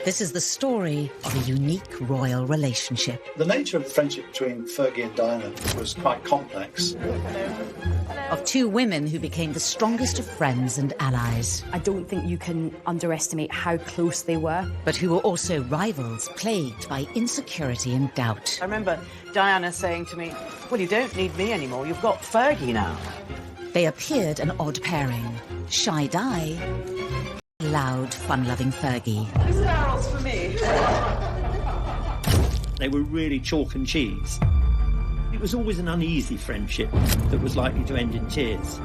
This is the story of a unique royal relationship. The nature of the friendship between Fergie and Diana was quite complex. Of two women who became the strongest of friends and allies. I don't think you can underestimate how close they were. But who were also rivals, plagued by insecurity and doubt. I remember Diana saying to me, well, you don't need me anymore, you've got Fergie now. They appeared an odd pairing. Shy Di, loud, fun-loving Fergie. This barrel's for me. They were really chalk and cheese. It was always an uneasy friendship that was likely to end in tears.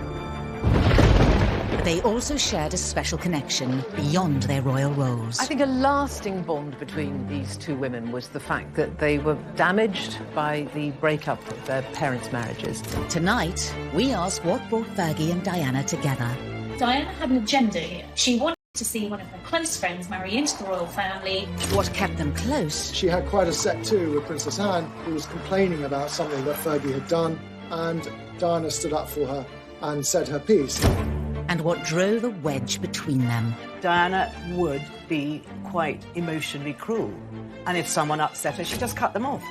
They also shared a special connection beyond their royal roles. I think a lasting bond between these two women was the fact that they were damaged by the breakup of their parents' marriages. Tonight, we ask what brought Fergie and Diana together. Diana had an agenda here. She wanted to see one of her close friends marry into the royal family. What kept them close? She had quite a set too with Princess Anne, who was complaining about something that Fergie had done, and Diana stood up for her and said her piece. And what drove a wedge between them. Diana would be quite emotionally cruel. And if someone upset her, she'd just cut them off.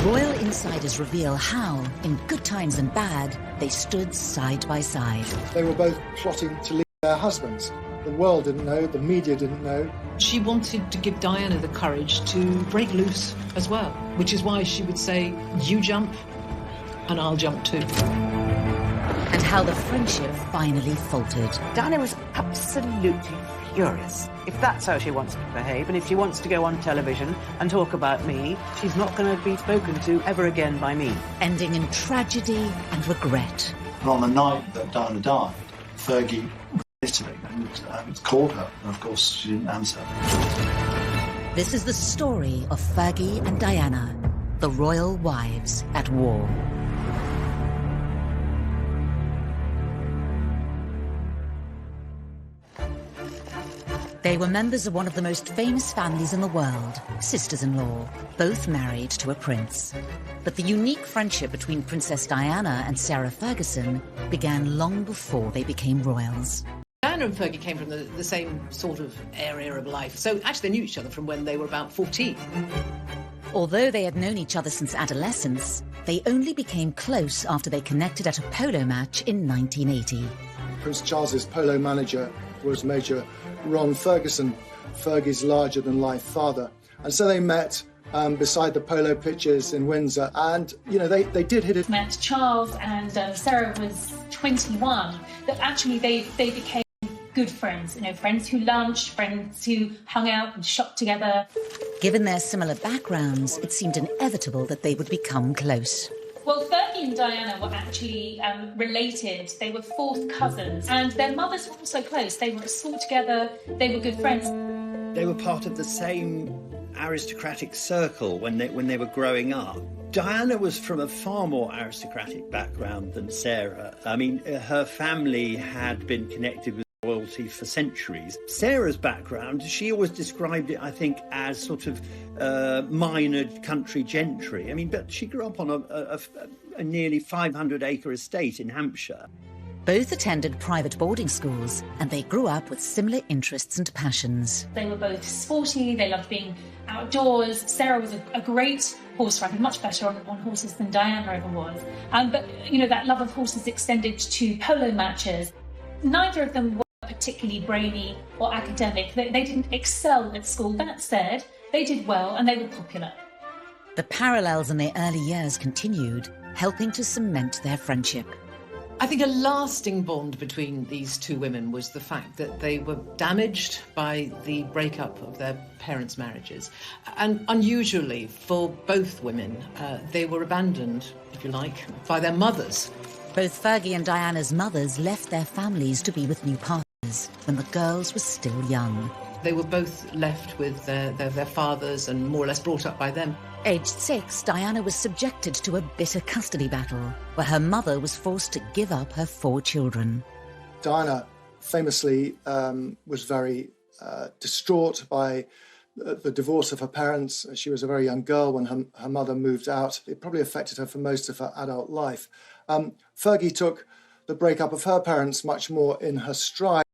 Royal insiders reveal how, in good times and bad, they stood side by side. They were both plotting to leave their husbands. The world didn't know, the media didn't know. She wanted to give Diana the courage to break loose as well, which is why she would say, you jump, and I'll jump too. And how the friendship finally faltered. Diana was absolutely furious. If that's how she wants to behave, and if she wants to go on television and talk about me, she's not going to be spoken to ever again by me. Ending in tragedy and regret. And on the night that Diana died, Fergie was in Italy and called her, and of course she didn't answer. This is the story of Fergie and Diana, the royal wives at war. They were members of one of the most famous families in the world, sisters-in-law, both married to a prince. But the unique friendship between Princess Diana and Sarah Ferguson began long before they became royals. Diana and Fergie came from the same sort of area of life, so actually they knew each other from when they were about 14. Although they had known each other since adolescence, they only became close after they connected at a polo match in 1980. Prince Charles's polo manager was Major Ron Ferguson, Fergie's larger-than-life father. And so they met beside the polo pitches in Windsor, and, you know, they did hit it. Met Charles and Sarah was 21, that actually they became good friends, you know, friends who lunched, friends who hung out and shopped together. Given their similar backgrounds, it seemed inevitable that they would become close. Well, Fergie and Diana were actually related. They were fourth cousins, and their mothers were also close. They were at school together, they were good friends. They were part of the same aristocratic circle when they were growing up. Diana was from a far more aristocratic background than Sarah. I mean, her family had been connected with royalty for centuries. Sarah's background, she always described it, I think, as sort of minor country gentry. I mean, but she grew up on a nearly 500-acre estate in Hampshire. Both attended private boarding schools, and they grew up with similar interests and passions. They were both sporty, they loved being outdoors. Sarah was a great horse rider, much better on horses than Diana ever was. But, you know, that love of horses extended to polo matches. Neither of them were particularly brainy or academic. They didn't excel at school. That said, they did well and they were popular. The parallels in their early years continued, helping to cement their friendship. I think a lasting bond between these two women was the fact that they were damaged by the breakup of their parents' marriages. And unusually for both women, they were abandoned, if you like, by their mothers. Both Fergie and Diana's mothers left their families to be with new partners when the girls were still young. They were both left with their fathers and more or less brought up by them. Aged 6, Diana was subjected to a bitter custody battle where her mother was forced to give up her 4 children. Diana famously was very distraught by the divorce of her parents. She was a very young girl when her mother moved out. It probably affected her for most of her adult life. Fergie took the breakup of her parents much more in her stride.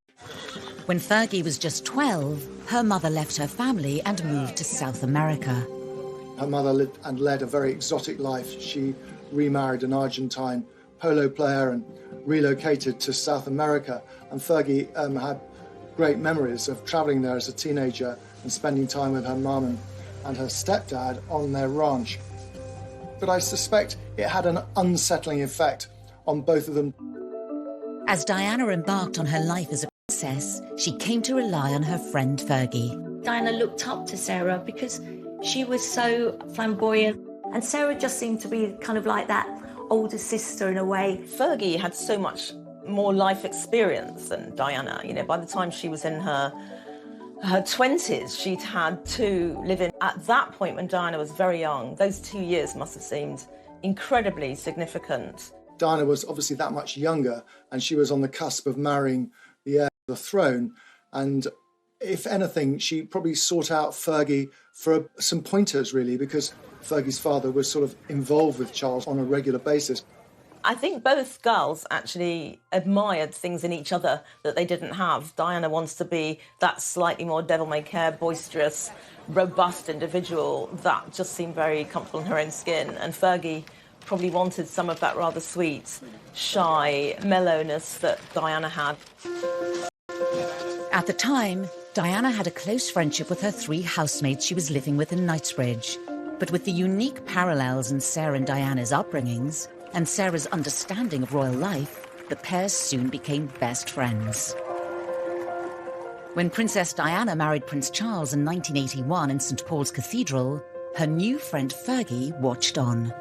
When Fergie was just 12, her mother left her family and moved to South America. Her mother lived and led a very exotic life. She remarried an Argentine polo player and relocated to South America. And Fergie had great memories of travelling there as a teenager and spending time with her mum and her stepdad on their ranch. But I suspect it had an unsettling effect on both of them. As Diana embarked on her life as a princess, she came to rely on her friend Fergie. Diana looked up to Sarah because she was so flamboyant, and Sarah just seemed to be kind of like that older sister in a way. Fergie had so much more life experience than Diana. You know, by the time she was in her 20s, she'd had to live in. At that point, when Diana was very young, those 2 years must have seemed incredibly significant. Diana was obviously that much younger, and she was on the cusp of marrying the heir to the throne. And if anything, she probably sought out Fergie for some pointers, really, because Fergie's father was sort of involved with Charles on a regular basis. I think both girls actually admired things in each other that they didn't have. Diana wants to be that slightly more devil-may-care, boisterous, robust individual that just seemed very comfortable in her own skin. And Fergie probably wanted some of that rather sweet, shy mellowness that Diana had. At the time, Diana had a close friendship with her 3 housemates she was living with in Knightsbridge. But with the unique parallels in Sarah and Diana's upbringings, and Sarah's understanding of royal life, the pair soon became best friends. When Princess Diana married Prince Charles in 1981 in St. Paul's Cathedral, her new friend Fergie watched on.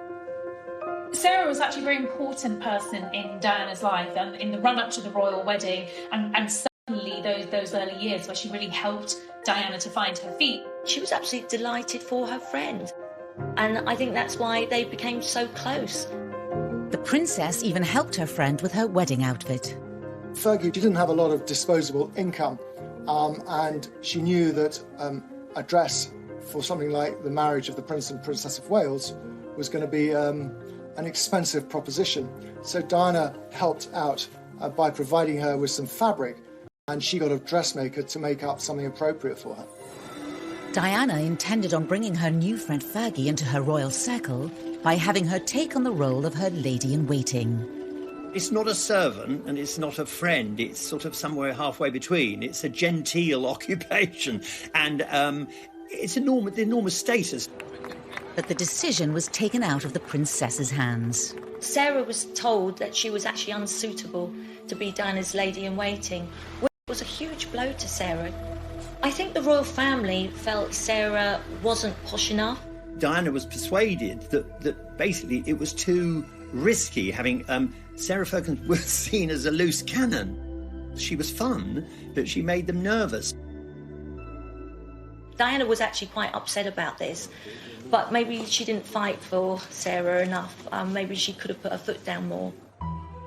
Sarah was actually a very important person in Diana's life and in the run-up to the royal wedding, and certainly those early years where she really helped Diana to find her feet. She was absolutely delighted for her friend, and I think that's why they became so close. The princess even helped her friend with her wedding outfit. Fergie didn't have a lot of disposable income, and she knew that a dress for something like the marriage of the Prince and Princess of Wales was going to be an expensive proposition. So Diana helped out by providing her with some fabric, and she got a dressmaker to make up something appropriate for her. Diana intended on bringing her new friend Fergie into her royal circle by having her take on the role of her lady-in-waiting. It's not a servant and it's not a friend. It's sort of somewhere halfway between. It's a genteel occupation, and it's enormous status. But the decision was taken out of the princess's hands. Sarah was told that she was actually unsuitable to be Diana's lady-in-waiting, which was a huge blow to Sarah. I think the royal family felt Sarah wasn't posh enough. Diana was persuaded that basically it was too risky having Sarah Ferguson was seen as a loose cannon. She was fun, but she made them nervous. Diana was actually quite upset about this, but maybe she didn't fight for Sarah enough. Maybe she could have put her foot down more.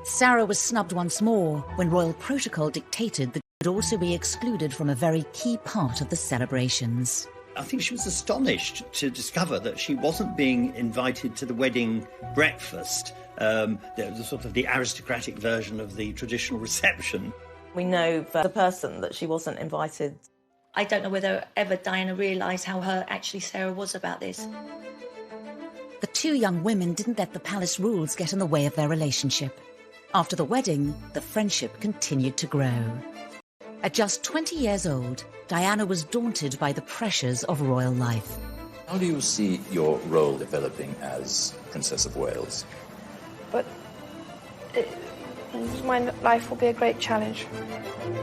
Sarah was snubbed once more when royal protocol dictated that she would also be excluded from a very key part of the celebrations. I think she was astonished to discover that she wasn't being invited to the wedding breakfast, the sort of the aristocratic version of the traditional reception. We know for the person that she wasn't invited. I don't know whether ever Diana realised how hurt actually Sarah was about this. The 2 young women didn't let the palace rules get in the way of their relationship. After the wedding, the friendship continued to grow. At just 20 years old, Diana was daunted by the pressures of royal life. How do you see your role developing as Princess of Wales? But my life will be a great challenge.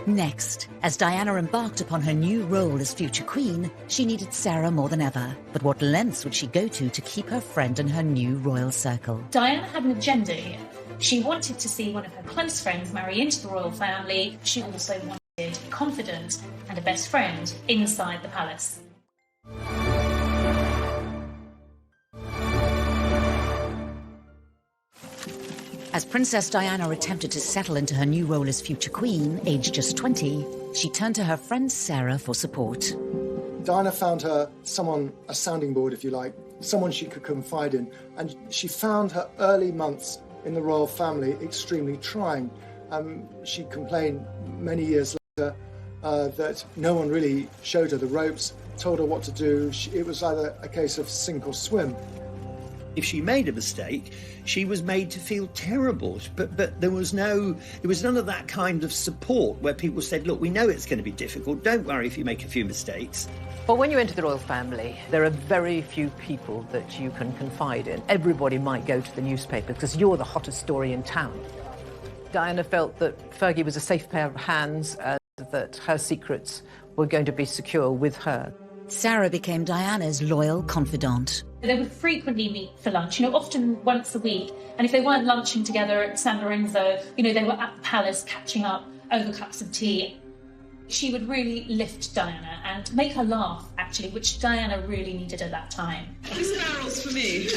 Next, as Diana embarked upon her new role as future queen, she needed Sarah more than ever. But what lengths would she go to keep her friend in her new royal circle? Diana had an agenda here. She wanted to see one of her close friends marry into the royal family. She also wanted a confidant and a best friend inside the palace. As Princess Diana attempted to settle into her new role as future queen, aged just 20, she turned to her friend Sarah for support. Diana found her someone, a sounding board, if you like, someone she could confide in, and she found her early months in the royal family extremely trying. She complained many years later that no one really showed her the ropes, told her what to do. It was either a case of sink or swim. If she made a mistake, she was made to feel terrible. But there was none of that kind of support where people said, look, we know it's going to be difficult. Don't worry if you make a few mistakes. Well, when you enter the royal family, there are very few people that you can confide in. Everybody might go to the newspaper because you're the hottest story in town. Diana felt that Fergie was a safe pair of hands and that her secrets were going to be secure with her. Sarah became Diana's loyal confidant. They would frequently meet for lunch, often once a week. And if they weren't lunching together at San Lorenzo, they were at the palace catching up over cups of tea. She would really lift Diana and make her laugh, actually, which Diana really needed at that time. This barrel's for me.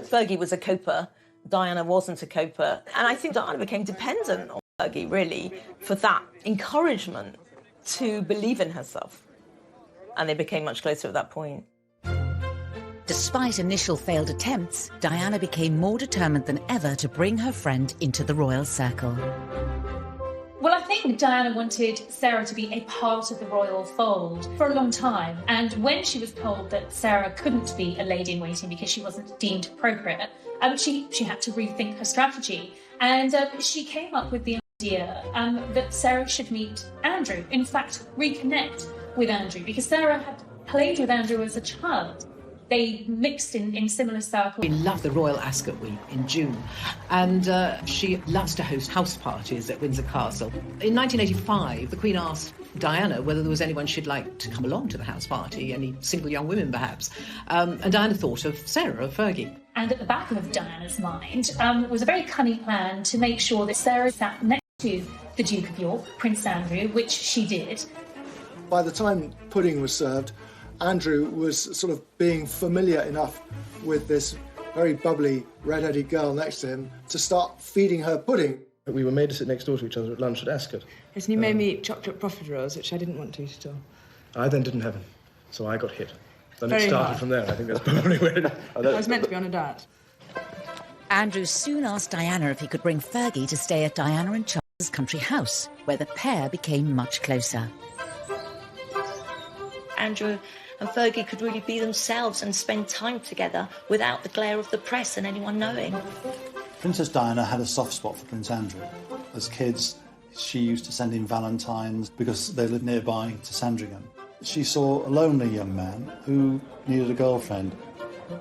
Fergie was a coper. Diana wasn't a coper. And I think Diana became dependent on Fergie, really, for that encouragement to believe in herself. And they became much closer at that point. Despite initial failed attempts, Diana became more determined than ever to bring her friend into the royal circle. Well, I think Diana wanted Sarah to be a part of the royal fold for a long time. And when she was told that Sarah couldn't be a lady-in-waiting because she wasn't deemed appropriate, she had to rethink her strategy. And she came up with the idea that Sarah should meet Andrew, in fact, reconnect with Andrew, because Sarah had played with Andrew as a child. They mixed in similar circles. We love the Royal Ascot Week in June, and she loves to host house parties at Windsor Castle. In 1985, the Queen asked Diana whether there was anyone she'd like to come along to the house party, any single young women perhaps, and Diana thought of Sarah, of Fergie. And at the back of Diana's mind was a very cunning plan to make sure that Sarah sat next to the Duke of York, Prince Andrew, which she did. By the time pudding was served, Andrew was sort of being familiar enough with this very bubbly, red-headed girl next to him to start feeding her pudding. We were made to sit next door to each other at lunch at Ascot. Yes, and you made me eat chocolate profiteroles, which I didn't want to eat at all. I then didn't have them, so I got hit. Then Very it started hard. from there. I think that's probably where it... I was meant to be on a diet. Andrew soon asked Diana if he could bring Fergie to stay at Diana and Charles' country house, where the pair became much closer. Andrew and Fergie could really be themselves and spend time together without the glare of the press and anyone knowing. Princess Diana had a soft spot for Prince Andrew. As kids, she used to send him valentines because they lived nearby to Sandringham. She saw a lonely young man who needed a girlfriend.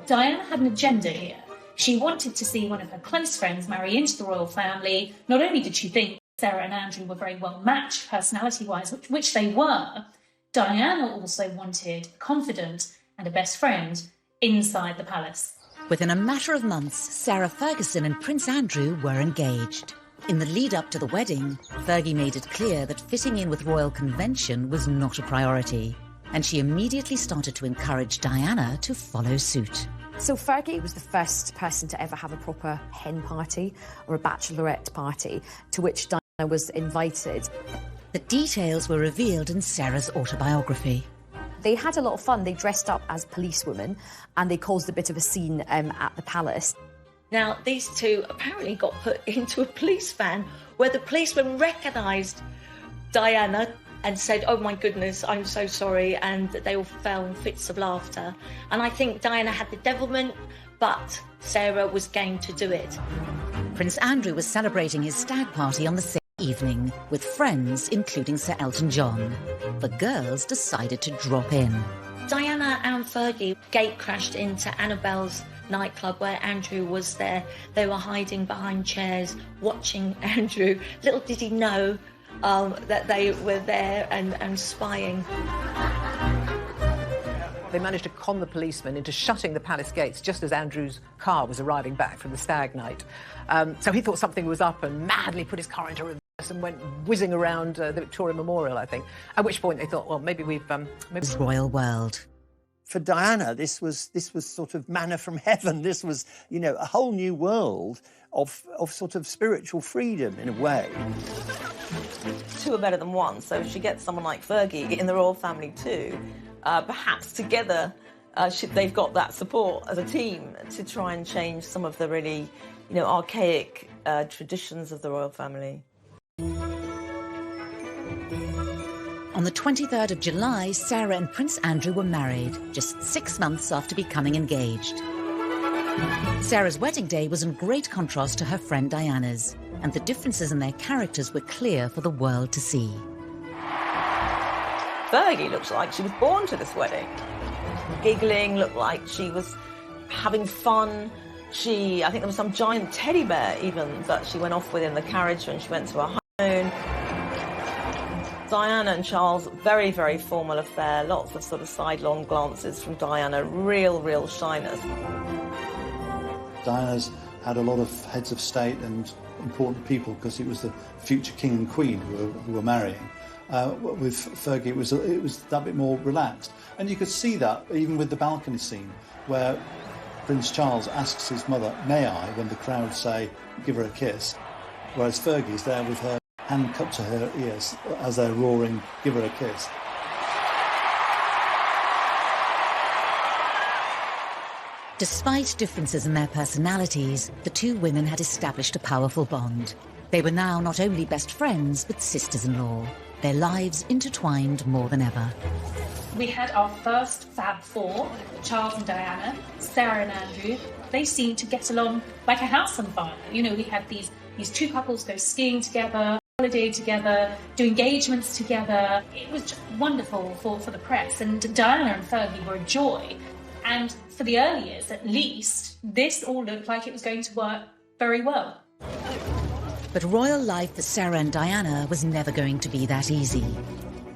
Diana had an agenda here. She wanted to see one of her close friends marry into the royal family. Not only did she think Sarah and Andrew were very well matched personality-wise, which they were, Diana also wanted a confidant and a best friend inside the palace. Within a matter of months, Sarah Ferguson and Prince Andrew were engaged. In the lead-up to the wedding, Fergie made it clear that fitting in with royal convention was not a priority, and she immediately started to encourage Diana to follow suit. So Fergie was the first person to ever have a proper hen party or a bachelorette party, to which Diana was invited. The details were revealed in Sarah's autobiography. They had a lot of fun. They dressed up as policewomen and they caused a bit of a scene at the palace. Now, these two apparently got put into a police van where the policeman recognised Diana and said, "Oh my goodness, I'm so sorry," and they all fell in fits of laughter. And I think Diana had the devilment, but Sarah was game to do it. Prince Andrew was celebrating his stag party on the same evening with friends, including Sir Elton John. The girls decided to drop in. Diana and Fergie gate crashed into Annabelle's nightclub where Andrew was there. They were hiding behind chairs, watching Andrew. Little did he know that they were there and spying. They managed to con the policeman into shutting the palace gates just as Andrew's car was arriving back from the stag night. So he thought something was up and madly put his car into reverse and went whizzing around the Victoria Memorial, I think. At which point they thought, well, maybe we've... This royal world. For Diana, this was sort of manna from heaven. This was, a whole new world of sort of spiritual freedom in a way. Two are better than one, so if she gets someone like Fergie in the royal family too, perhaps together they've got that support as a team to try and change some of the really, archaic traditions of the royal family. On the 23rd of July, Sarah and Prince Andrew were married, just 6 months after becoming engaged. Sarah's wedding day was in great contrast to her friend Diana's, and the differences in their characters were clear for the world to see. Fergie looks like she was born to this wedding. Giggling, looked like she was having fun. I think there was some giant teddy bear even that she went off with in the carriage when she went to her honeymoon. Diana and Charles, very, very formal affair. Lots of sort of sidelong glances from Diana, real shyness. Diana's had a lot of heads of state and important people because it was the future king and queen who were marrying. With Fergie, it was that bit more relaxed. And you could see that even with the balcony scene where Prince Charles asks his mother, "May I?" when the crowd say, "Give her a kiss," whereas Fergie's there with her hand cupped to her ears as they're roaring, "Give her a kiss." Despite differences in their personalities, the two women had established a powerful bond. They were now not only best friends, but sisters-in-law, their lives intertwined more than ever. We had our first Fab Four, Charles and Diana, Sarah and Andrew. They seemed to get along like a house on fire. You know, we had these two couples go skiing together, holiday together, do engagements together. It was just wonderful for the press, and Diana and Fergie were a joy. And for the early years, at least, this all looked like it was going to work very well. But royal life for Sarah and Diana was never going to be that easy.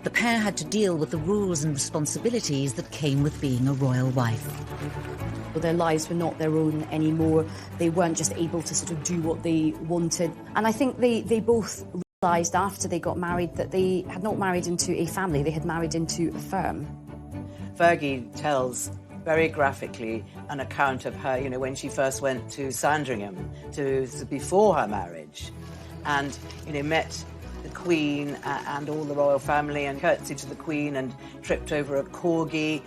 The pair had to deal with the rules and responsibilities that came with being a royal wife. Their lives were not their own anymore. They weren't just able to sort of do what they wanted. And I think they both realised after they got married that they had not married into a family, they had married into a firm. Fergie tells very graphically an account of her, when she first went to Sandringham before her marriage, and met the Queen and all the royal family and curtsied to the Queen and tripped over a corgi.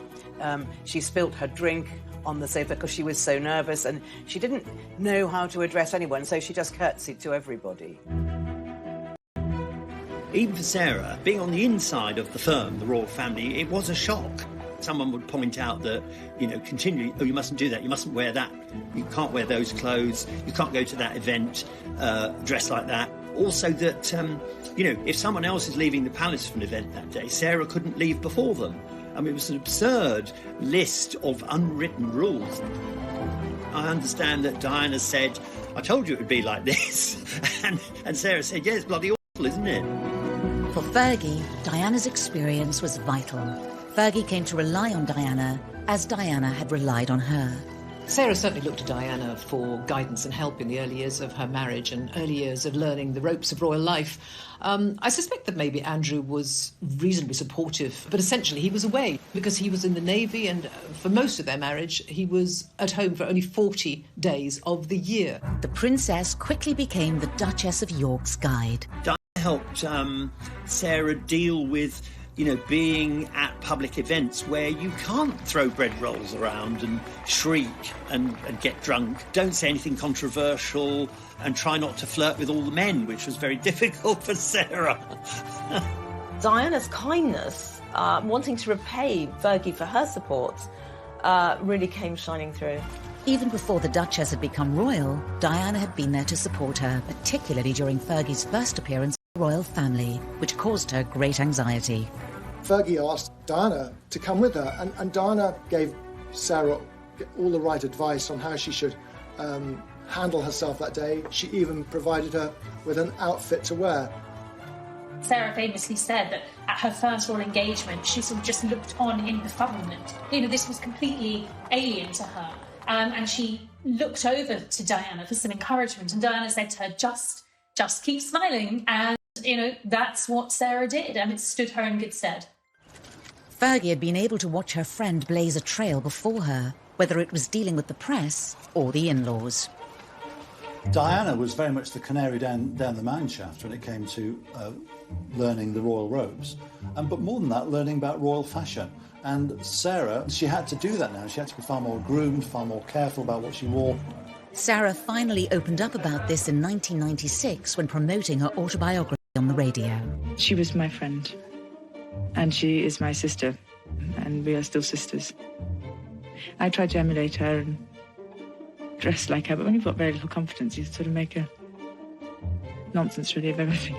She spilt her drink on the sofa because she was so nervous, and she didn't know how to address anyone, so she just curtsied to everybody. Even for Sarah, being on the inside of the firm, the royal family, it was a shock. Someone would point out that, continually, "Oh, you mustn't do that, you mustn't wear that, you can't wear those clothes, you can't go to that event dressed like that." Also that, if someone else is leaving the palace for an event that day, Sarah couldn't leave before them. I mean, it was an absurd list of unwritten rules. I understand that Diana said, "I told you it would be like this," and Sarah said, "Yeah, it's bloody awful, isn't it?" For Fergie, Diana's experience was vital. Fergie came to rely on Diana as Diana had relied on her. Sarah certainly looked to Diana for guidance and help in the early years of her marriage and early years of learning the ropes of royal life. I suspect that maybe Andrew was reasonably supportive, but essentially he was away because he was in the Navy, and for most of their marriage he was at home for only 40 days of the year. The princess quickly became the Duchess of York's guide. Diana helped Sarah deal with being at public events where you can't throw bread rolls around and shriek and get drunk. Don't say anything controversial and try not to flirt with all the men, which was very difficult for Sarah. Diana's kindness, wanting to repay Fergie for her support, really came shining through. Even before the Duchess had become royal, Diana had been there to support her, particularly during Fergie's first appearance in the royal family, which caused her great anxiety. Fergie asked Diana to come with her, and Diana gave Sarah all the right advice on how she should handle herself that day. She even provided her with an outfit to wear. Sarah famously said that at her first royal engagement, she sort of just looked on in befuddlement. This was completely alien to her. And she looked over to Diana for some encouragement, and Diana said to her, just keep smiling. And, that's what Sarah did, and it stood her in good stead. Fergie had been able to watch her friend blaze a trail before her, whether it was dealing with the press or the in-laws. Diana was very much the canary down the mine shaft when it came to learning the royal robes. But more than that, learning about royal fashion. And Sarah, she had to do that now. She had to be far more groomed, far more careful about what she wore. Sarah finally opened up about this in 1996 when promoting her autobiography on on the radio. She was my friend, and she is my sister, and we are still sisters. I tried to emulate her and dress like her, but when you've got very little confidence, you sort of make a nonsense really of everything.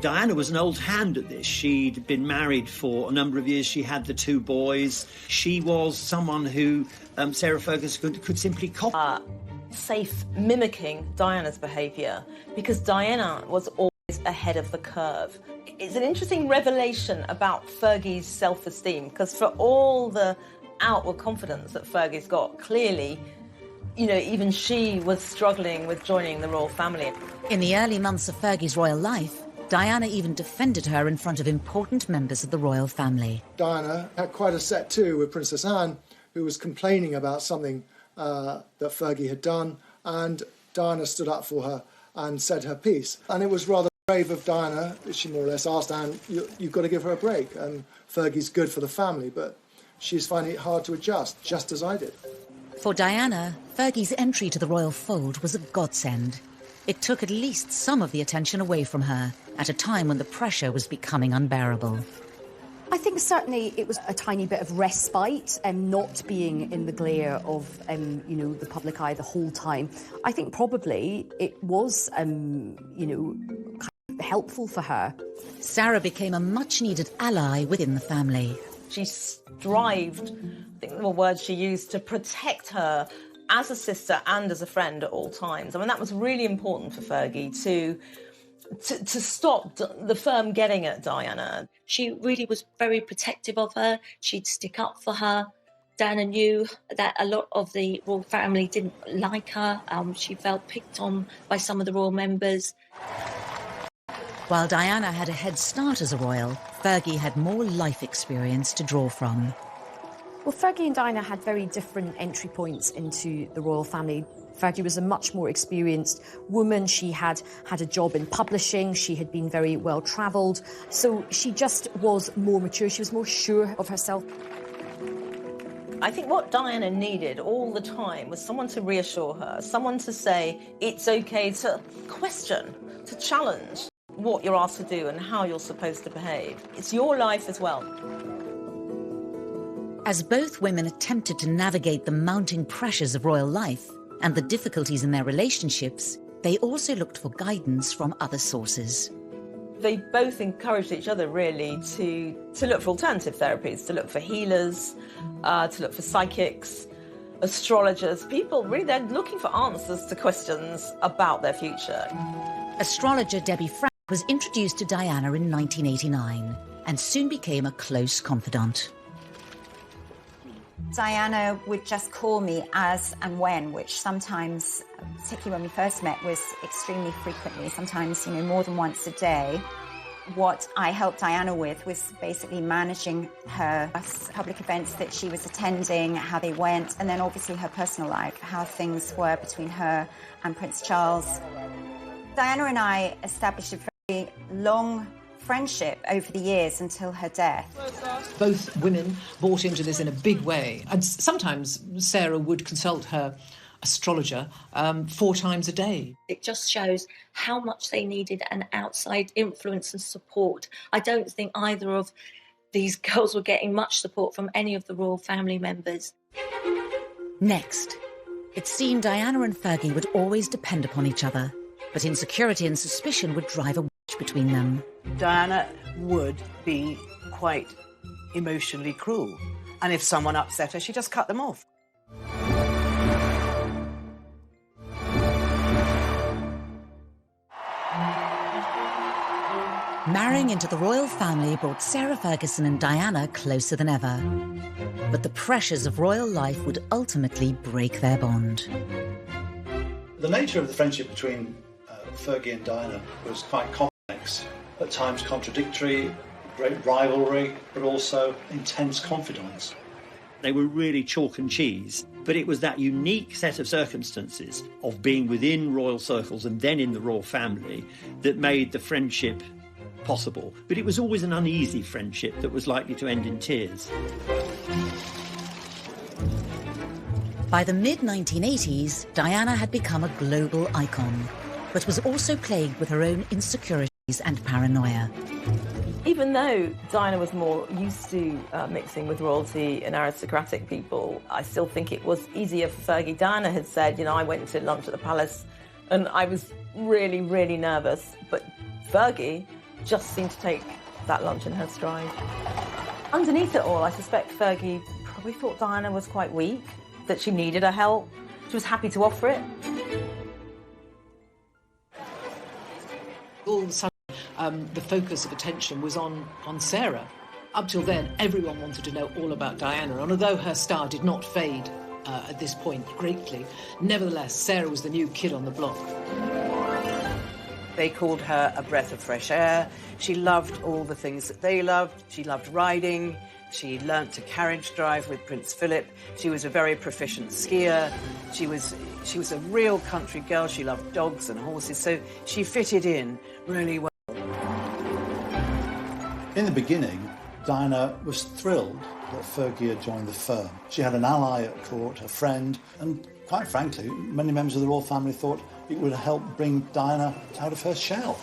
Diana was an old hand at this. She'd been married for a number of years. She had the 2 boys. She was someone who Sarah Ferguson could simply copy. Safe mimicking Diana's behaviour, because Diana was always ahead of the curve. It's an interesting revelation about Fergie's self-esteem, because for all the outward confidence that Fergie's got, clearly, you know, even she was struggling with joining the royal family. In the early months of Fergie's royal life, Diana even defended her in front of important members of the royal family. Diana had quite a set too with Princess Anne, who was complaining about something that Fergie had done, and Diana stood up for her and said her piece. And it was rather brave of Diana. She more or less asked Anne, you've got to give her a break, and Fergie's good for the family, but she's finding it hard to adjust, just as I did. For Diana, Fergie's entry to the royal fold was a godsend. It took at least some of the attention away from her at a time when the pressure was becoming unbearable. I think certainly it was a tiny bit of respite, not being in the glare of, you know, the public eye the whole time. I think probably it was, you know, kind of helpful for her. Sarah became a much-needed ally within the family. She strived, I think the words she used, to protect her as a sister and as a friend at all times. I mean, that was really important for Fergie to stop the firm getting at Diana. She really was very protective of her. She'd stick up for her. Diana knew that a lot of the royal family didn't like her. She felt picked on by some of the royal members. While Diana had a head start as a royal, Fergie had more life experience to draw from. Well, Fergie and Diana had very different entry points into the royal family. Fergie was a much more experienced woman. She had had a job in publishing. She had been very well travelled. So she just was more mature. She was more sure of herself. I think what Diana needed all the time was someone to reassure her, someone to say it's okay to question, to challenge what you're asked to do and how you're supposed to behave. It's your life as well. As both women attempted to navigate the mounting pressures of royal life and the difficulties in their relationships, they also looked for guidance from other sources. They both encouraged each other, really, to look for alternative therapies, to look for healers, to look for psychics, astrologers. People, really, they're looking for answers to questions about their future. Astrologer Debbie Frank was introduced to Diana in 1989 and soon became a close confidant. Diana would just call me as and when, which sometimes, particularly when we first met, was extremely frequently, sometimes, you know, more than once a day. What I helped Diana with was basically managing her public events that she was attending, how they went, and then obviously her personal life, how things were between her and Prince Charles. Diana and I established a very long friendship over the years until her death. Both women bought into this in a big way, and sometimes Sarah would consult her astrologer 4 times a day. It just shows how much they needed an outside influence and support. I don't think either of these girls were getting much support from any of the royal family members. Next, it seemed Diana and Fergie would always depend upon each other, but insecurity and suspicion would drive a wedge between them. Diana would be quite emotionally cruel, and if someone upset her, she just cut them off. Marrying into the royal family brought Sarah Ferguson and Diana closer than ever. But the pressures of royal life would ultimately break their bond. The nature of the friendship between Fergie and Diana was quite complex, at times contradictory, great rivalry, but also intense confidence. They were really chalk and cheese, but it was that unique set of circumstances of being within royal circles and then in the royal family that made the friendship possible. But it was always an uneasy friendship that was likely to end in tears. By the mid-1980s, Diana had become a global icon, but was also plagued with her own insecurity and paranoia. Even though Diana was more used to mixing with royalty and aristocratic people, I still think it was easier for Fergie. Diana had said, you know, I went to lunch at the palace and I was really, really nervous. But Fergie just seemed to take that lunch in her stride. Underneath it all, I suspect Fergie probably thought Diana was quite weak, that she needed her help. She was happy to offer it. All of a sudden, the focus of attention was on Sarah. Up till then, everyone wanted to know all about Diana, and although her star did not fade at this point greatly, nevertheless, Sarah was the new kid on the block. They called her a breath of fresh air. She loved all the things that they loved. She loved riding. She learnt to carriage drive with Prince Philip. She was a very proficient skier. She was a real country girl. She loved dogs and horses, so she fitted in really well. In the beginning, Diana was thrilled that Fergie had joined the firm. She had an ally at court, a friend, and quite frankly, many members of the royal family thought it would help bring Diana out of her shell.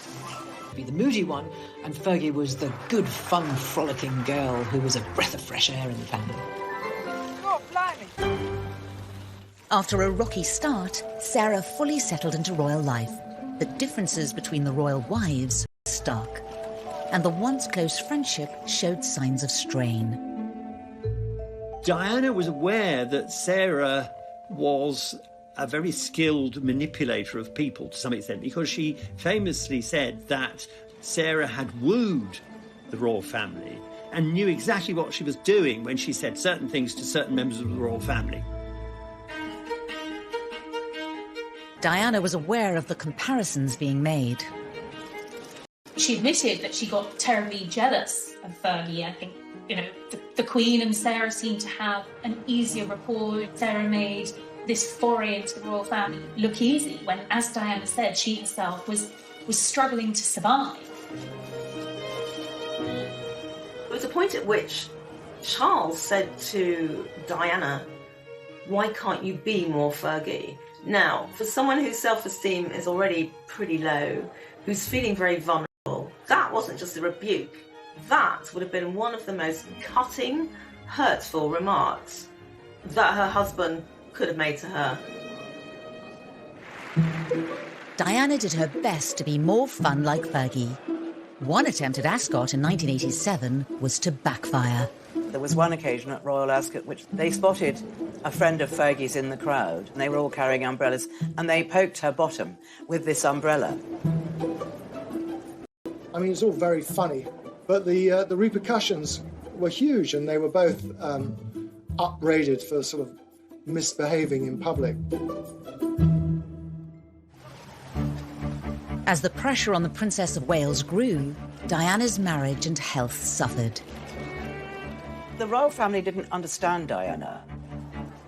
Be the moody one, and Fergie was the good, fun, frolicking girl who was a breath of fresh air in the family. Oh, blimey. After a rocky start, Sarah fully settled into royal life. The differences between the royal wives were stark, and the once close friendship showed signs of strain. Diana was aware that Sarah was a very skilled manipulator of people to some extent, because she famously said that Sarah had wooed the royal family and knew exactly what she was doing when she said certain things to certain members of the royal family. Diana was aware of the comparisons being made. She admitted that she got terribly jealous of Fergie. I think, you know, the Queen and Sarah seemed to have an easier rapport. Sarah made this foray into the royal family look easy when, as Diana said, she herself was struggling to survive. There was a point at which Charles said to Diana, "Why can't you be more Fergie?" Now, for someone whose self-esteem is already pretty low, who's feeling very vulnerable, that wasn't just a rebuke. That would have been one of the most cutting, hurtful remarks that her husband could have made to her. Diana did her best to be more fun like Fergie. One attempt at Ascot in 1987 was to backfire. There was one occasion at Royal Ascot which they spotted a friend of Fergie's in the crowd, and they were all carrying umbrellas, and they poked her bottom with this umbrella. I mean, it's all very funny, but the repercussions were huge, and they were both upbraided for sort of misbehaving in public. As the pressure on the Princess of Wales grew, Diana's marriage and health suffered. The royal family didn't understand Diana.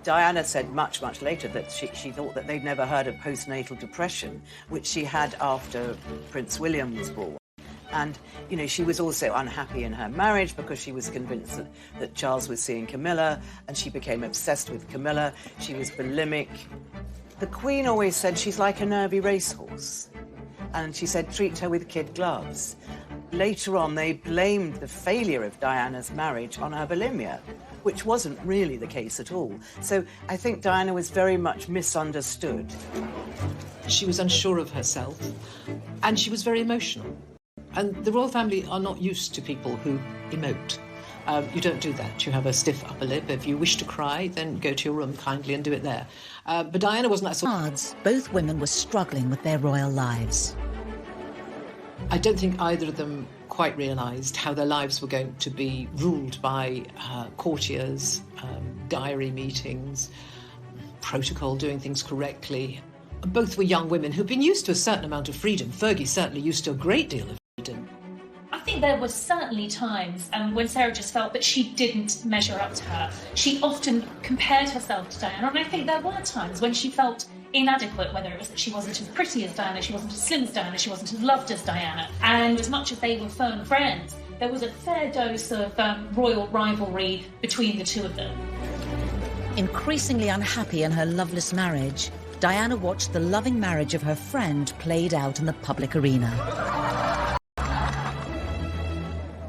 Diana said much, much later that she thought that they'd never heard of postnatal depression, which she had after Prince William was born. And, you know, she was also unhappy in her marriage because she was convinced that Charles was seeing Camilla, and she became obsessed with Camilla. She was bulimic. The Queen always said she's like a nervy racehorse. And she said, treat her with kid gloves. Later on, they blamed the failure of Diana's marriage on her bulimia, which wasn't really the case at all. So I think Diana was very much misunderstood. She was unsure of herself, and she was very emotional. And the royal family are not used to people who emote. You don't do that. You have a stiff upper lip. If you wish to cry, then go to your room kindly and do it there. But Diana wasn't that sort of... Both women were struggling with their royal lives. I don't think either of them quite realised how their lives were going to be ruled by courtiers, diary meetings, protocol, doing things correctly. Both were young women who'd been used to a certain amount of freedom. Fergie certainly used to a great deal of freedom. I think there were certainly times when Sarah just felt that she didn't measure up to her. She often compared herself to Diana, and I think there were times when she felt inadequate, whether it was that she wasn't as pretty as Diana, she wasn't as slim as Diana, she wasn't as loved as Diana. And as much as they were firm friends, there was a fair dose of royal rivalry between the two of them. Increasingly unhappy in her loveless marriage, Diana watched the loving marriage of her friend played out in the public arena.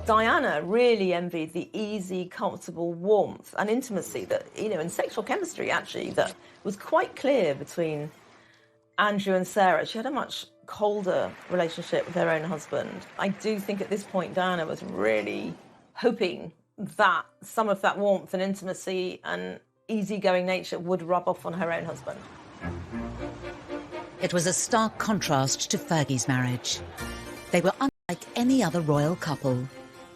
Diana really envied the easy, comfortable warmth and intimacy that, and sexual chemistry, actually, that was quite clear between Andrew and Sarah. She had a much colder relationship with her own husband. I do think at this point Diana was really hoping that some of that warmth and intimacy and easygoing nature would rub off on her own husband. It was a stark contrast to Fergie's marriage. They were unlike any other royal couple.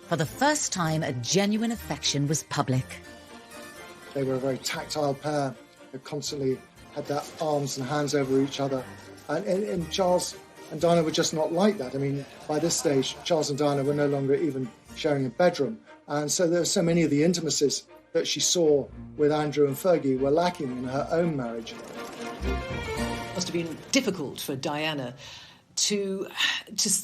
For the first time, a genuine affection was public. They were a very tactile pair. They constantly had their arms and hands over each other. And Charles and Diana were just not like that. I mean, by this stage, Charles and Diana were no longer even sharing a bedroom. And so there were so many of the intimacies that she saw with Andrew and Fergie were lacking in her own marriage. It must have been difficult for Diana to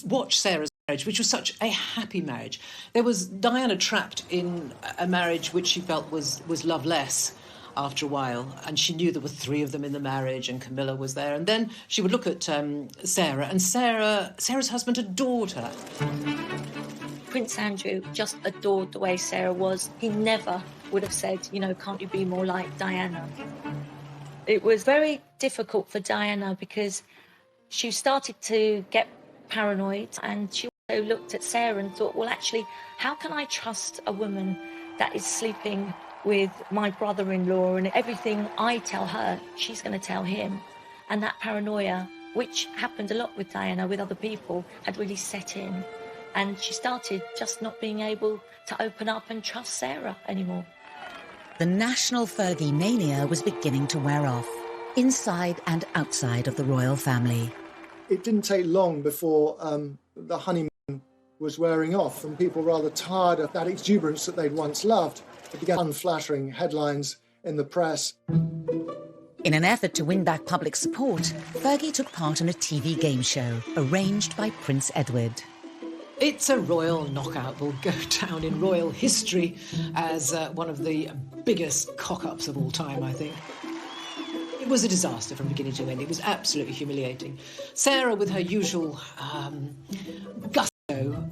watch Sarah's marriage, which was such a happy marriage. There was Diana trapped in a marriage which she felt was loveless after a while, and she knew there were 3 of them in the marriage, and Camilla was there. And then she would look at Sarah, and Sarah's husband adored her. Prince Andrew just adored the way Sarah was. He never would have said, can't you be more like Diana? It was very difficult for Diana because she started to get paranoid, and she also looked at Sarah and thought, well, actually, how can I trust a woman that is sleeping with my brother-in-law, and everything I tell her, she's going to tell him? And that paranoia, which happened a lot with Diana, with other people, had really set in. And she started just not being able to open up and trust Sarah anymore. The national Fergie mania was beginning to wear off, inside and outside of the royal family. It didn't take long before the honeymoon was wearing off, and people rather tired of that exuberance that they'd once loved. It began unflattering headlines in the press. In an effort to win back public support, Fergie took part in a TV game show arranged by Prince Edward. It's a royal knockout. Will go down in royal history as one of the biggest cock-ups of all time, I think. It was a disaster from beginning to end. It was absolutely humiliating. Sarah, with her usual gusto,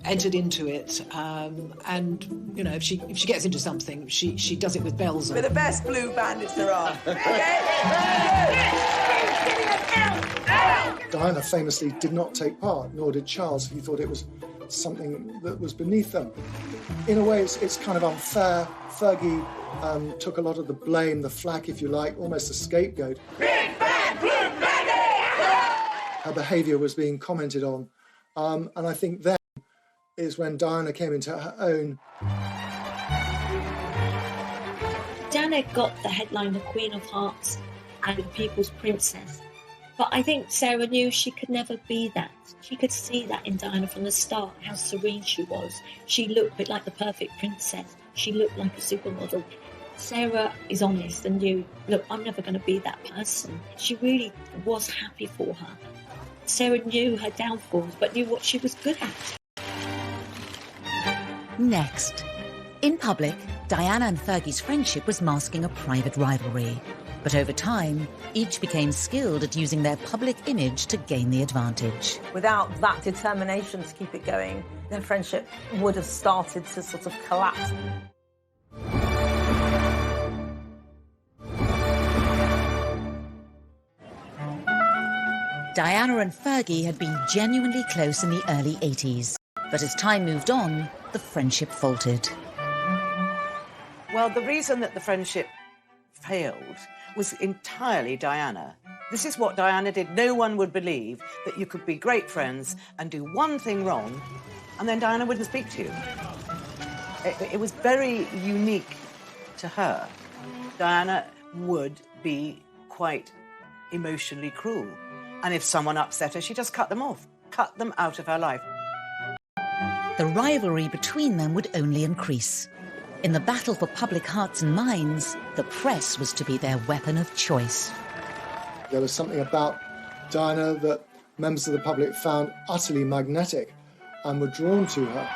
entered into it, and if she gets into something, she does it with bells on. We're the best blue bandits there are. Diana famously did not take part, nor did Charles. He thought it was something that was beneath them. In a way, it's kind of unfair. Fergie took a lot of the blame, the flak, if you like, almost a scapegoat. Big bad blue bandit! Her behaviour was being commented on, and I think then is when Diana came into her own. Diana got the headline, the Queen of Hearts and the People's Princess. But I think Sarah knew she could never be that. She could see that in Diana from the start, how serene she was. She looked a bit like the perfect princess. She looked like a supermodel. Sarah is honest and knew, look, I'm never going to be that person. She really was happy for her. Sarah knew her downfalls, but knew what she was good at. Next. In public, Diana and Fergie's friendship was masking a private rivalry. But over time, each became skilled at using their public image to gain the advantage. Without that determination to keep it going, their friendship would have started to sort of collapse. Diana and Fergie had been genuinely close in the early 80s. But as time moved on, the friendship faltered. Well, the reason that the friendship failed was entirely Diana. This is what Diana did. No one would believe that you could be great friends and do one thing wrong, and then Diana wouldn't speak to you. It was very unique to her. Diana would be quite emotionally cruel. And if someone upset her, she just cut them off, cut them out of her life. The rivalry between them would only increase. In the battle for public hearts and minds, the press was to be their weapon of choice. There was something about Diana that members of the public found utterly magnetic and were drawn to her.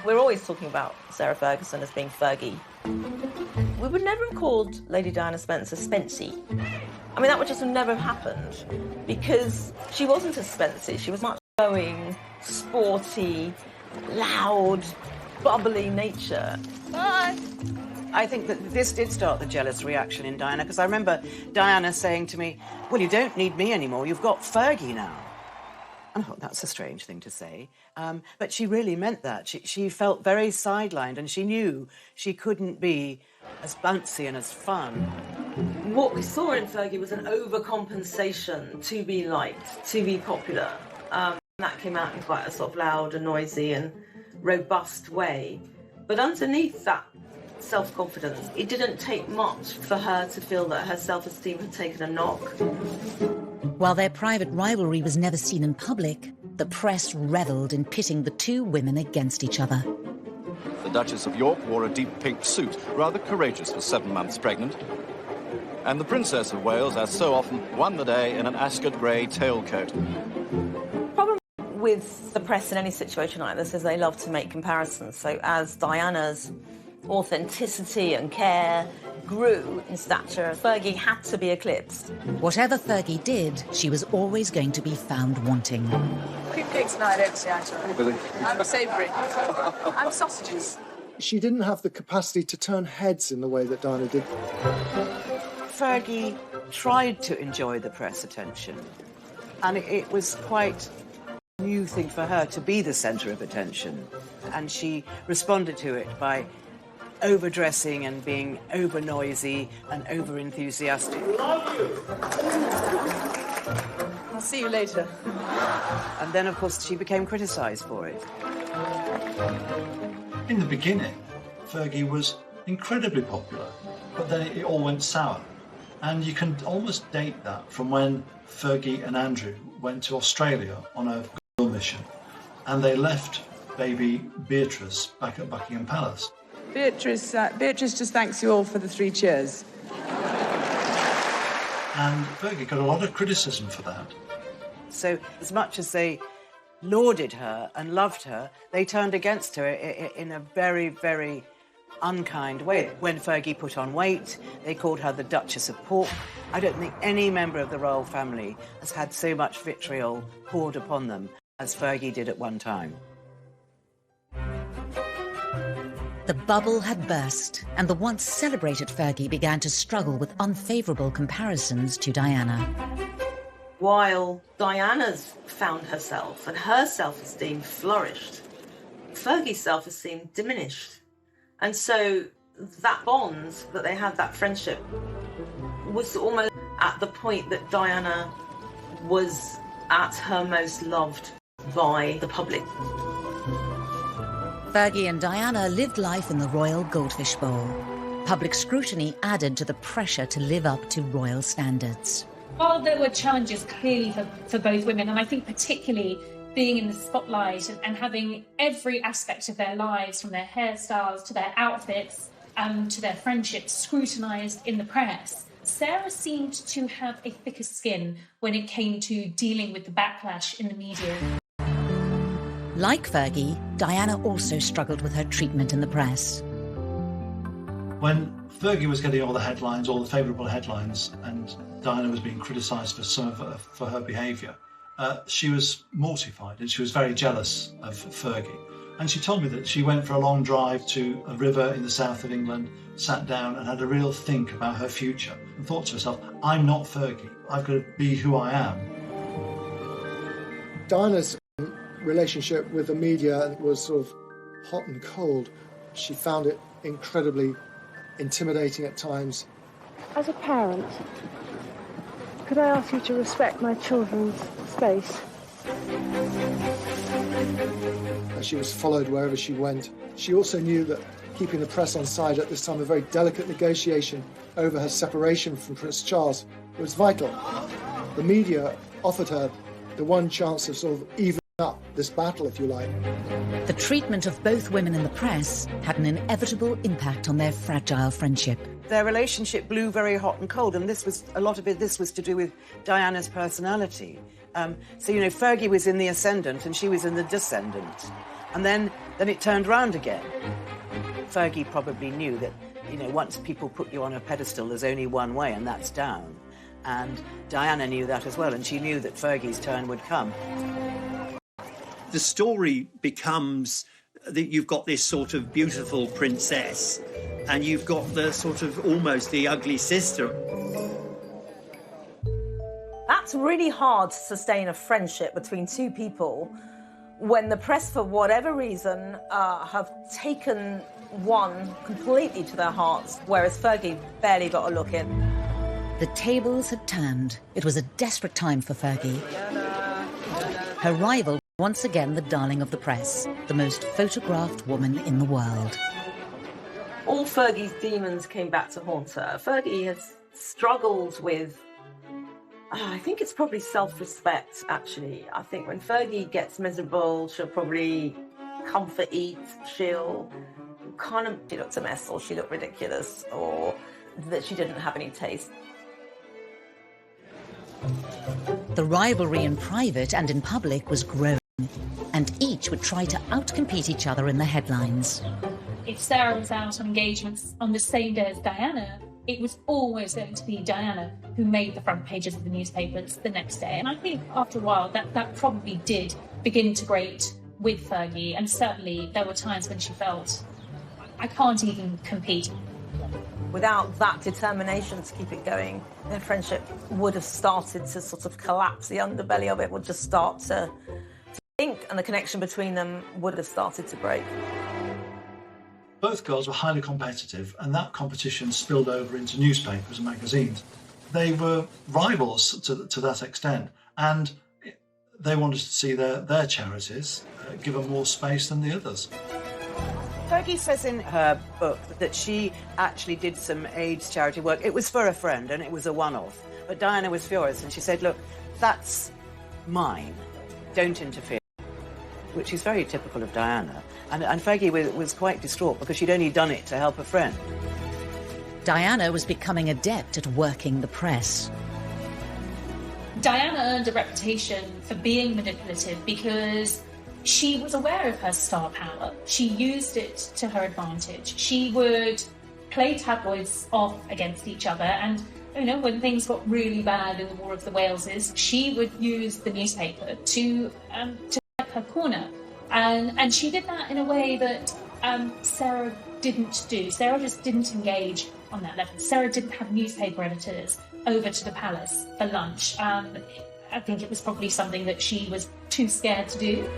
We're always talking about Sarah Ferguson as being Fergie. We would never have called Lady Diana Spencer Spency. I mean, that would just have never happened because she wasn't a Spency. She was much glowing, sporty, loud, bubbly nature. Bye. I think that this did start the jealous reaction in Diana, because I remember Diana saying to me, well, you don't need me anymore, you've got Fergie now. And I thought, that's a strange thing to say. But she really meant that. She felt very sidelined, and she knew she couldn't be as bouncy and as fun. What we saw in Fergie was an overcompensation to be liked, to be popular. That came out in quite a sort of loud and noisy and robust way. But underneath that self-confidence, it didn't take much for her to feel that her self-esteem had taken a knock. While their private rivalry was never seen in public, the press revelled in pitting the two women against each other. The Duchess of York wore a deep pink suit, rather courageous for 7 months pregnant. And the Princess of Wales, as so often, won the day in an Ascot grey tailcoat. Problem with the press in any situation like this is they love to make comparisons. So as Diana's authenticity and care grew in stature, Fergie had to be eclipsed. Whatever Fergie did, she was always going to be found wanting. Cream cakes tonight, actually, actually. I'm savoury. I'm sausages. She didn't have the capacity to turn heads in the way that Diana did. Fergie tried to enjoy the press attention, and it was quite a new thing for her to be the centre of attention. And she responded to it by overdressing and being over noisy and over enthusiastic. Love you. I'll see you later. And then, of course, she became criticised for it. In the beginning, Fergie was incredibly popular, but then it all went sour. And you can almost date that from when Fergie and Andrew went to Australia on a girl mission, and they left baby Beatrice back at Buckingham Palace. Beatrice just thanks you all for the 3 cheers. And Fergie got a lot of criticism for that. So as much as they lauded her and loved her, they turned against her in a very, very unkind way. When Fergie put on weight, they called her the Duchess of Pork. I don't think any member of the royal family has had so much vitriol poured upon them as Fergie did at one time. The bubble had burst, and the once celebrated Fergie began to struggle with unfavourable comparisons to Diana. While Diana's found herself and her self-esteem flourished, Fergie's self-esteem diminished. And so that bond that they had, that friendship, was almost at the point that Diana was at her most loved by the public. Fergie and Diana lived life in the Royal Goldfish Bowl. Public scrutiny added to the pressure to live up to royal standards. While there were challenges clearly for both women, and I think particularly being in the spotlight and having every aspect of their lives, from their hairstyles to their outfits to their friendships, scrutinised in the press, Sarah seemed to have a thicker skin when it came to dealing with the backlash in the media. Like Fergie, Diana also struggled with her treatment in the press. When Fergie was getting all the headlines, all the favourable headlines, and Diana was being criticised for her behaviour, she was mortified and she was very jealous of Fergie. And she told me that she went for a long drive to a river in the south of England, sat down and had a real think about her future and thought to herself, I'm not Fergie, I've got to be who I am. Diana's relationship with the media was sort of hot and cold. She found it incredibly intimidating at times. As a parent, could I ask you to respect my children's space? She was followed wherever she went. She also knew that keeping the press on side at this time, a very delicate negotiation over her separation from Prince Charles, was vital. The media offered her the one chance of sort of evening up this battle, if you like. The treatment of both women in the press had an inevitable impact on their fragile friendship. Their relationship blew very hot and cold, and a lot of it was to do with Diana's personality. So, you know, Fergie was in the ascendant and she was in the descendant. And then it turned round again. Fergie probably knew that, you know, once people put you on a pedestal, there's only one way, and that's down. And Diana knew that as well, and she knew that Fergie's turn would come. the story becomes that you've got this sort of beautiful princess and you've got the sort of almost the ugly sister. That's really hard to sustain a friendship between two people when the press, for whatever reason, have taken one completely to their hearts, whereas Fergie barely got a look in. The tables had turned. It was a desperate time for Fergie. Her rival, once again the darling of the press, the most photographed woman in the world. All Fergie's demons came back to haunt her. Fergie has struggled with, I think it's probably self-respect, actually. I think when Fergie gets miserable, she'll probably comfort eat, she'll kind of, she looked a mess, or she looked ridiculous, or that she didn't have any taste. The rivalry in private and in public was growing, and each would try to outcompete each other in the headlines. If Sarah was out on engagements on the same day as Diana, it was always going to be Diana who made the front pages of the newspapers the next day. And I think after a while that probably did begin to grate with Fergie, and certainly there were times when she felt, I can't even compete. Without that determination to keep it going, their friendship would have started to sort of collapse. The underbelly of it would just start to sink, and the connection between them would have started to break. Both girls were highly competitive, and that competition spilled over into newspapers and magazines. They were rivals to that extent, and they wanted to see their charities given more space than the others. Fergie says in her book that she actually did some AIDS charity work. It was for a friend and it was a one-off. But Diana was furious and she said, look, that's mine. Don't interfere. Which is very typical of Diana. And Fergie was quite distraught because she'd only done it to help a friend. Diana was becoming adept at working the press. Diana earned a reputation for being manipulative because she was aware of her star power. She used it to her advantage. She would play tabloids off against each other, and when things got really bad in the War of the Waleses, she would use the newspaper to fight her corner. And she did that in a way that Sarah didn't do. Sarah just didn't engage on that level. Sarah didn't have newspaper editors over to the palace for lunch. I think it was probably something that she was too scared to do.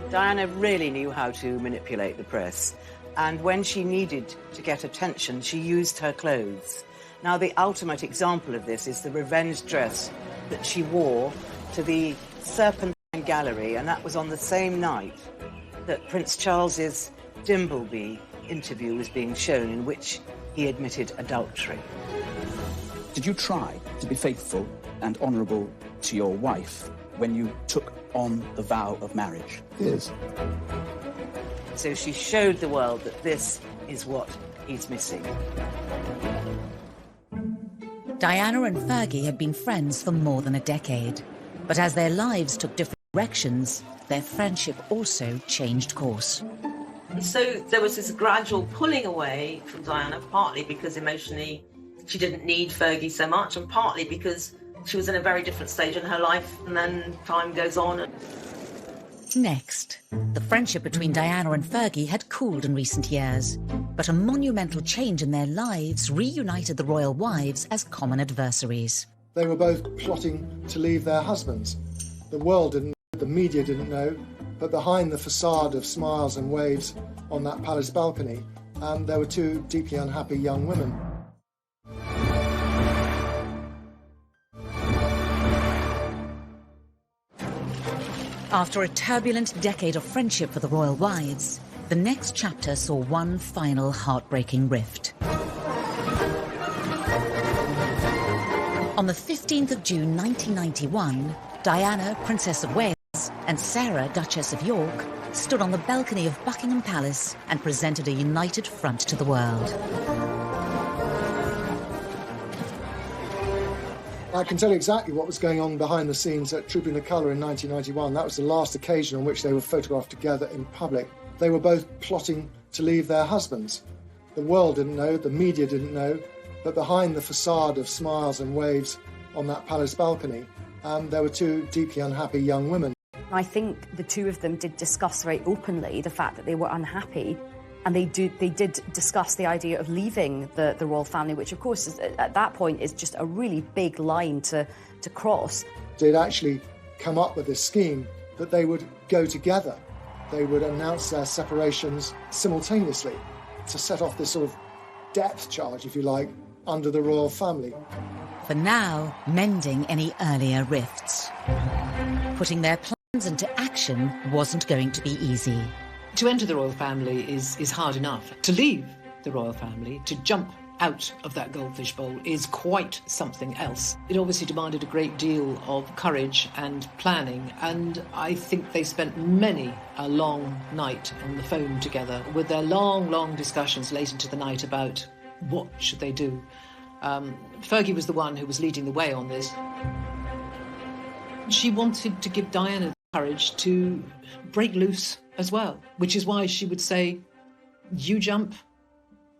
Diana really knew how to manipulate the press, and when she needed to get attention, she used her clothes. Now, the ultimate example of this is the revenge dress that she wore to the Serpentine Gallery, and that was on the same night that Prince Charles's Dimbleby interview was being shown, in which he admitted adultery. Did you try to be faithful and honourable to your wife when you took on the vow of marriage? Yes. So she showed the world that this is what he's missing. Diana and Fergie had been friends for more than a decade. But as their lives took different directions, their friendship also changed course. So there was this gradual pulling away from Diana, partly because emotionally she didn't need Fergie so much, and partly because she was in a very different stage in her life, and then time goes on. Next, the friendship between Diana and Fergie had cooled in recent years, but a monumental change in their lives reunited the royal wives as common adversaries. They were both plotting to leave their husbands. The world didn't know, the media didn't know, but behind the facade of smiles and waves on that palace balcony, there were two deeply unhappy young women. After a turbulent decade of friendship for the royal wives, the next chapter saw one final heartbreaking rift. On the 15th of June 1991, Diana, Princess of Wales, and Sarah, Duchess of York, stood on the balcony of Buckingham Palace and presented a united front to the world. I can tell you exactly what was going on behind the scenes at Trooping the Colour in 1991. That was the last occasion on which they were photographed together in public. They were both plotting to leave their husbands. The world didn't know, the media didn't know, but behind the facade of smiles and waves on that palace balcony, there were two deeply unhappy young women. I think the two of them did discuss very openly the fact that they were unhappy, and they did discuss the idea of leaving the royal family, which of course is, at that point is just a really big line to cross. They'd actually come up with this scheme that they would go together. They would announce their separations simultaneously to set off this sort of depth charge, if you like, under the royal family. For now, mending any earlier rifts. Putting their plans into action wasn't going to be easy. To enter the royal family is hard enough. To leave the royal family, to jump out of that goldfish bowl, is quite something else. It obviously demanded a great deal of courage and planning, and I think they spent many a long night on the phone together with their long discussions late into the night about what should they do. Fergie was the one who was leading the way on this. She wanted to give Diana the courage to break loose as well, which is why she would say, "You jump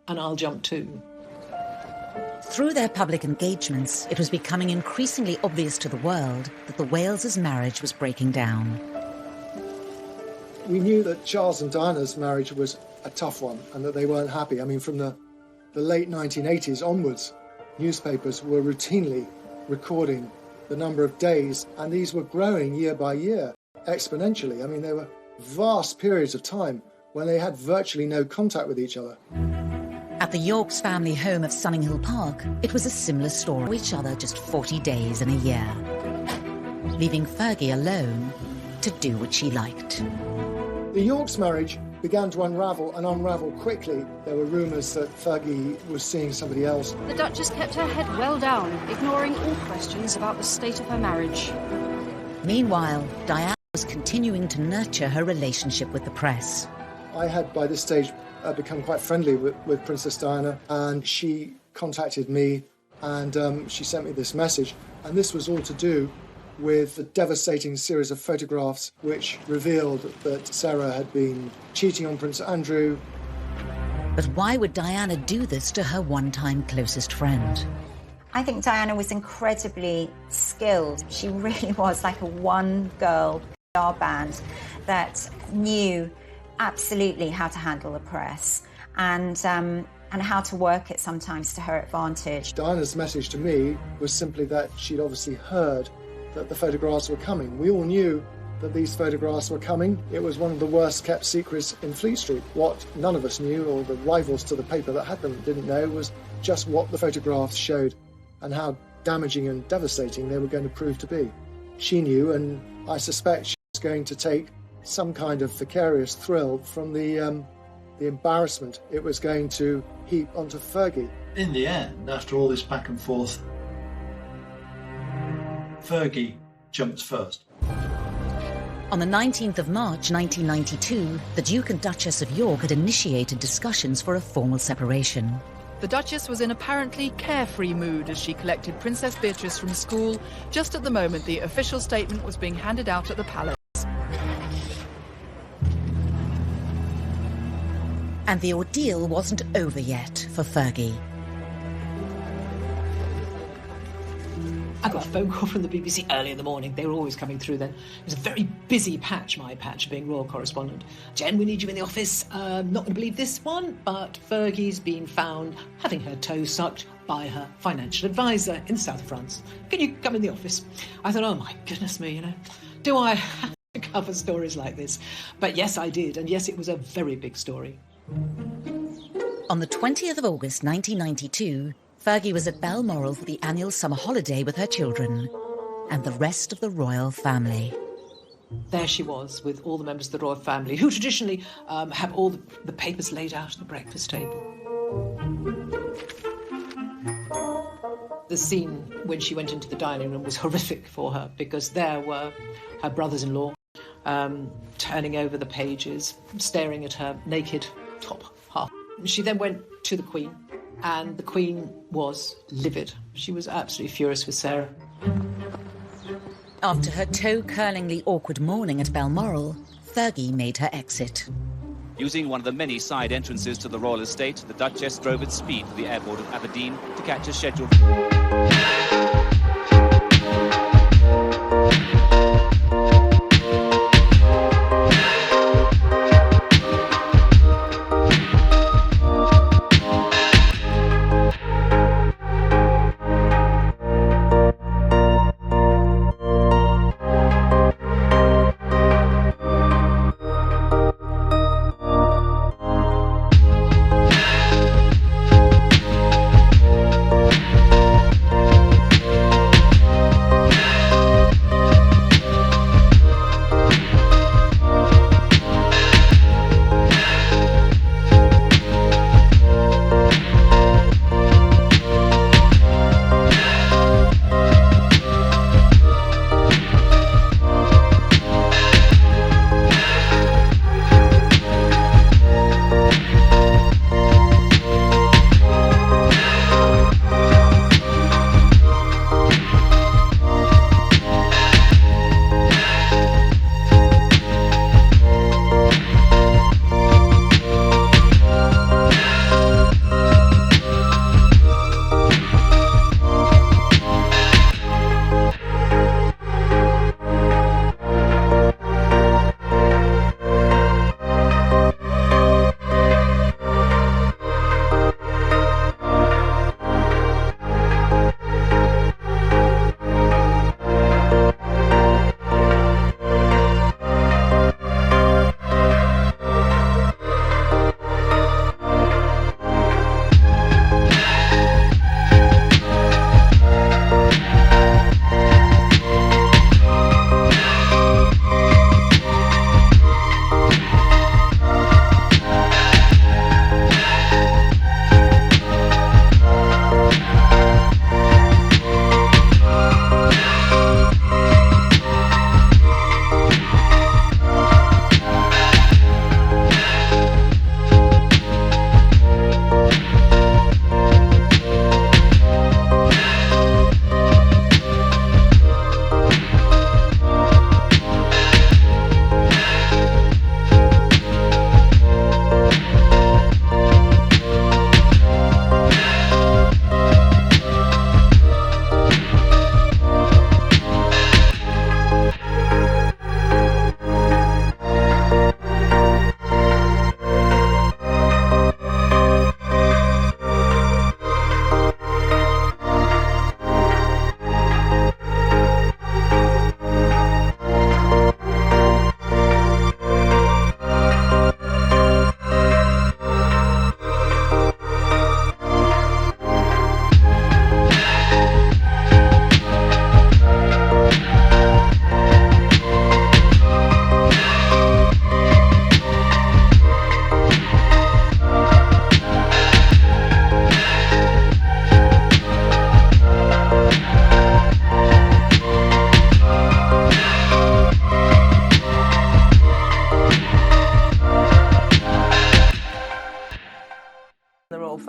and I'll jump too." Through their public engagements, it was becoming increasingly obvious to the world that the Wales's marriage was breaking down. We knew that Charles and Diana's marriage was a tough one and that they weren't happy. I mean, from the late 1980s onwards, newspapers were routinely recording the number of days, and these were growing year by year, exponentially. I mean, there were vast periods of time when they had virtually no contact with each other. At the Yorks family home of Sunninghill Park, it was a similar story. For each other just 40 days in a year, leaving Fergie alone to do what she liked. The Yorks marriage began to unravel quickly. There were rumours that Fergie was seeing somebody else. The Duchess kept her head well down, ignoring all questions about the state of her marriage. Meanwhile, Diana was continuing to nurture her relationship with the press. I had, by this stage, become quite friendly with Princess Diana, and she contacted me and she sent me this message. And this was all to do with the devastating series of photographs which revealed that Sarah had been cheating on Prince Andrew. But why would Diana do this to her one-time closest friend? I think Diana was incredibly skilled. She really was like a one-girl PR band that knew absolutely how to handle the press and how to work it sometimes to her advantage. Diana's message to me was simply that she'd obviously heard that the photographs were coming. We all knew that these photographs were coming. It was one of the worst kept secrets in Fleet Street. What none of us knew, or the rivals to the paper that had them didn't know, was just what the photographs showed and how damaging and devastating they were going to prove to be. She knew, and I suspect she was going to take some kind of vicarious thrill from the embarrassment it was going to heap onto Fergie. In the end, after all this back and forth, Fergie jumped first. On the 19th of March 1992, the Duke and Duchess of York had initiated discussions for a formal separation. The Duchess was in apparently carefree mood as she collected Princess Beatrice from school, just at the moment the official statement was being handed out at the palace. And the ordeal wasn't over yet for Fergie. I got a phone call from the BBC early in the morning. They were always coming through then. It was a very busy patch, my patch, being royal correspondent. "Jen, we need you in the office. Not going to believe this one, but Fergie's been found having her toe sucked by her financial advisor in the south of France. Can you come in the office?" I thought, oh my goodness me, do I have to cover stories like this? But yes, I did. And yes, it was a very big story. On the 20th of August 1992, Fergie was at Balmoral for the annual summer holiday with her children and the rest of the royal family. There she was with all the members of the royal family, who traditionally have all the papers laid out at the breakfast table. The scene when she went into the dining room was horrific for her, because there were her brothers-in-law turning over the pages, staring at her naked top half. She then went to the Queen, and the Queen was livid. She was absolutely furious with Sarah. After her toe-curlingly awkward morning at Balmoral, Fergie made her exit. Using one of the many side entrances to the royal estate, the Duchess drove at speed to the airport of Aberdeen to catch a scheduled...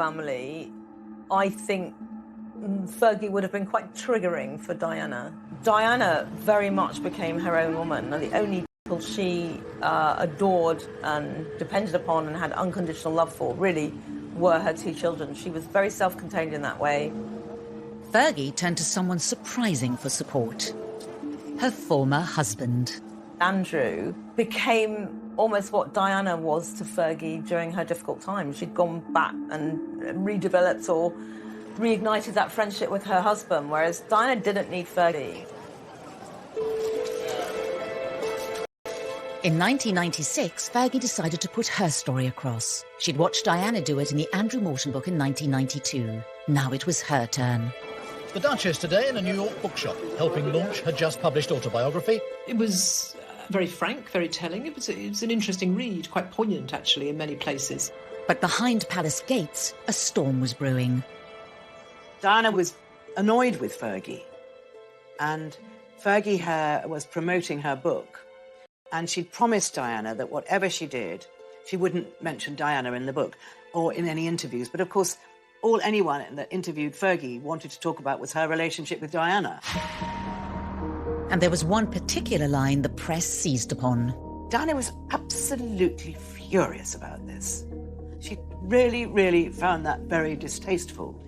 family, I think Fergie would have been quite triggering for Diana. Diana very much became her own woman, and the only people she adored and depended upon and had unconditional love for really were her two children. She was very self-contained in that way. Fergie turned to someone surprising for support. Her former husband. Andrew became almost what Diana was to Fergie during her difficult times. She'd gone back and redeveloped or reignited that friendship with her husband, whereas Diana didn't need Fergie. In 1996, Fergie decided to put her story across. She'd watched Diana do it in the Andrew Morton book in 1992. Now it was her turn. The Duchess today in a New York bookshop, helping launch her just-published autobiography. It was very frank, very telling. It was an interesting read, quite poignant, actually, in many places. But behind palace gates, a storm was brewing. Diana was annoyed with Fergie, and Fergie was promoting her book, and she'd promised Diana that whatever she did, she wouldn't mention Diana in the book or in any interviews. But of course, all anyone that interviewed Fergie wanted to talk about was her relationship with Diana. And there was one particular line the press seized upon. Diana was absolutely furious about this. She really, really found that very distasteful.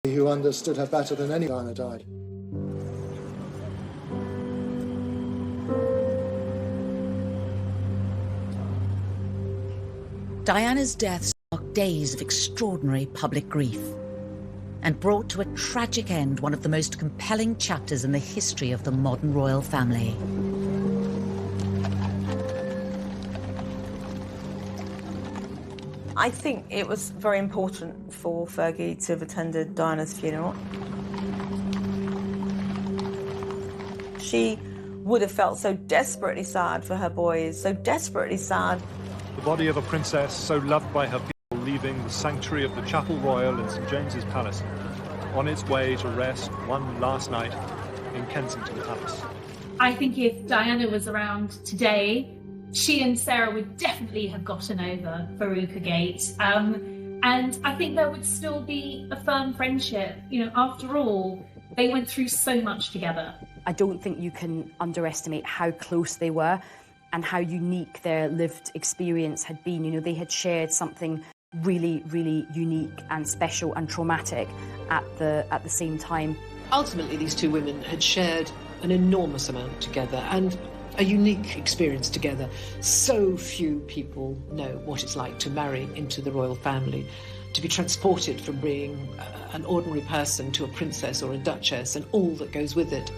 Who understood her better than any Diana died. Diana's death sparked days of extraordinary public grief and brought to a tragic end one of the most compelling chapters in the history of the modern royal family. I think it was very important for Fergie to have attended Diana's funeral. She would have felt so desperately sad for her boys, so desperately sad. The body of a princess so loved by her people leaving the sanctuary of the Chapel Royal in St James's Palace on its way to rest one last night in Kensington Palace. I think if Diana was around today, she and Sarah would definitely have gotten over Veruca-gate. And I think there would still be a firm friendship. You know, after all, they went through so much together. I don't think you can underestimate how close they were and how unique their lived experience had been. You know, they had shared something really, really unique and special and traumatic at the same time. Ultimately, these two women had shared an enormous amount together and a unique experience together. So few people know what it's like to marry into the royal family, to be transported from being an ordinary person to a princess or a duchess and all that goes with it.